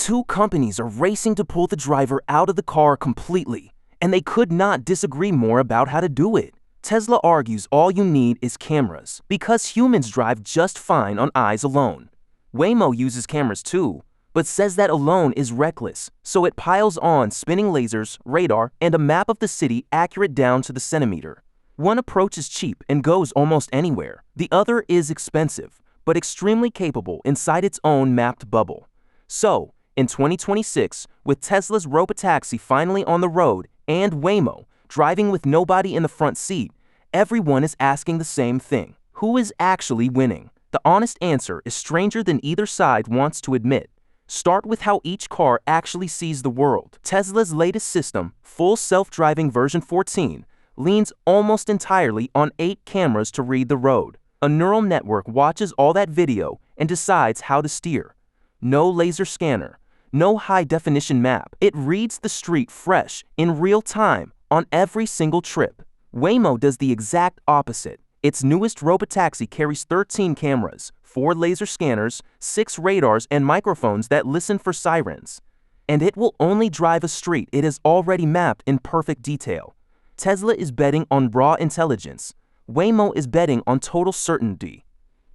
Two companies are racing to pull the driver out of the car completely, and they could not disagree more about how to do it. Tesla argues all you need is cameras, because humans drive just fine on eyes alone. Waymo uses cameras too, but says that alone is reckless, so it piles on spinning lasers, radar, and a map of the city accurate down to the centimeter. One approach is cheap and goes almost anywhere. The other is expensive, but extremely capable inside its own mapped bubble. So, in 2026, with Tesla's robotaxi finally on the road and Waymo driving with nobody in the front seat, everyone is asking the same thing. Who is actually winning? The honest answer is stranger than either side wants to admit. Start with how each car actually sees the world. Tesla's latest system, full self-driving version 14, leans almost entirely on 8 cameras to read the road. A neural network watches all that video and decides how to steer. No laser scanner, no high-definition map. It reads the street fresh, in real time, on every single trip. Waymo does the exact opposite. Its newest robotaxi carries 13 cameras, 4 laser scanners, 6 radars, and microphones that listen for sirens. And it will only drive a street it has already mapped in perfect detail. Tesla is betting on raw intelligence. Waymo is betting on total certainty.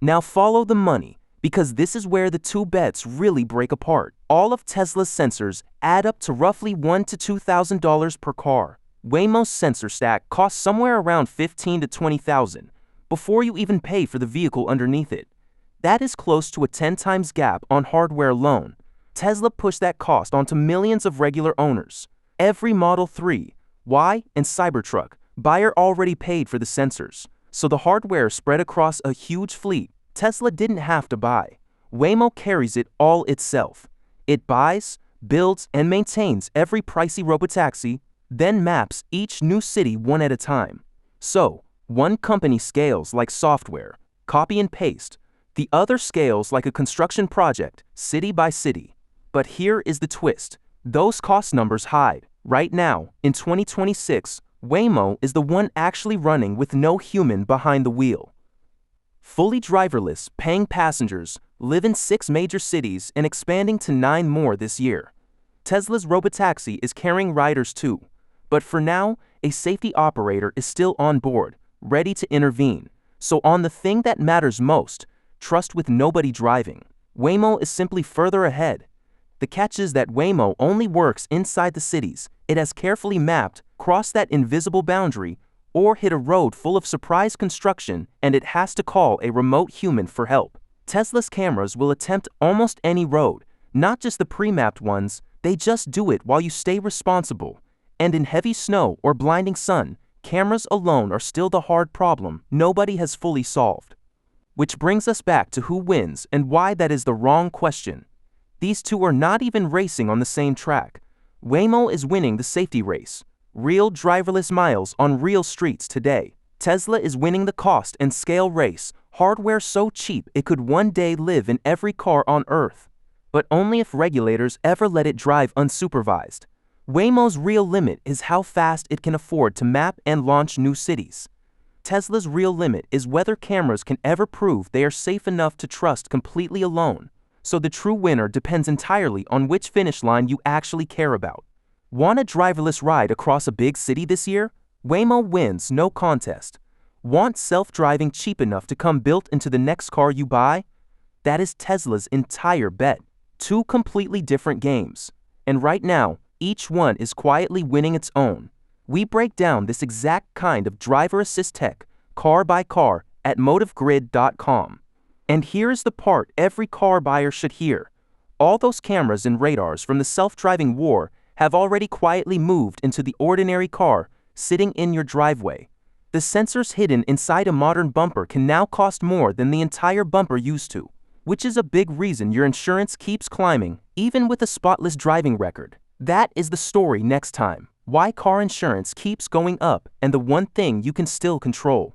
Now follow the money, because this is where the two bets really break apart. All of Tesla's sensors add up to roughly $1,000 to $2,000 per car. Waymo's sensor stack costs somewhere around $15,000 to $20,000 before you even pay for the vehicle underneath it. That is close to a 10 times gap on hardware alone. Tesla pushed that cost onto millions of regular owners. Every Model 3, Y, and Cybertruck buyer already paid for the sensors, so the hardware spread across a huge fleet Tesla didn't have to buy. Waymo carries it all itself. It buys, builds, and maintains every pricey robotaxi, then maps each new city one at a time. So, one company scales like software, copy and paste. The other scales like a construction project, city by city. But here is the twist. Those cost numbers hide. Right now, in 2026, Waymo is the one actually running with no human behind the wheel. Fully driverless, paying passengers, live in 6 major cities and expanding to 9 more this year. Tesla's robotaxi is carrying riders too. But for now, a safety operator is still on board, ready to intervene. So on the thing that matters most, trust with nobody driving, Waymo is simply further ahead. The catch is that Waymo only works inside the cities it has carefully mapped, crossed that invisible boundary, or hit a road full of surprise construction and it has to call a remote human for help. Tesla's cameras will attempt almost any road, not just the pre-mapped ones. They just do it while you stay responsible. And in heavy snow or blinding sun, cameras alone are still the hard problem nobody has fully solved. Which brings us back to who wins and why that is the wrong question. These two are not even racing on the same track. Waymo is winning the safety race, real driverless miles on real streets today. Tesla is winning the cost and scale race, hardware so cheap it could one day live in every car on Earth. But only if regulators ever let it drive unsupervised. Waymo's real limit is how fast it can afford to map and launch new cities. Tesla's real limit is whether cameras can ever prove they are safe enough to trust completely alone. So the true winner depends entirely on which finish line you actually care about. Want a driverless ride across a big city this year? Waymo wins, no contest. Want self-driving cheap enough to come built into the next car you buy? That is Tesla's entire bet. Two completely different games. And right now, each one is quietly winning its own. We break down this exact kind of driver assist tech, car by car, at motivegrid.com. And here is the part every car buyer should hear. All those cameras and radars from the self-driving war have already quietly moved into the ordinary car sitting in your driveway. The sensors hidden inside a modern bumper can now cost more than the entire bumper used to, which is a big reason your insurance keeps climbing, even with a spotless driving record. That is the story next time. Why car insurance keeps going up and the one thing you can still control.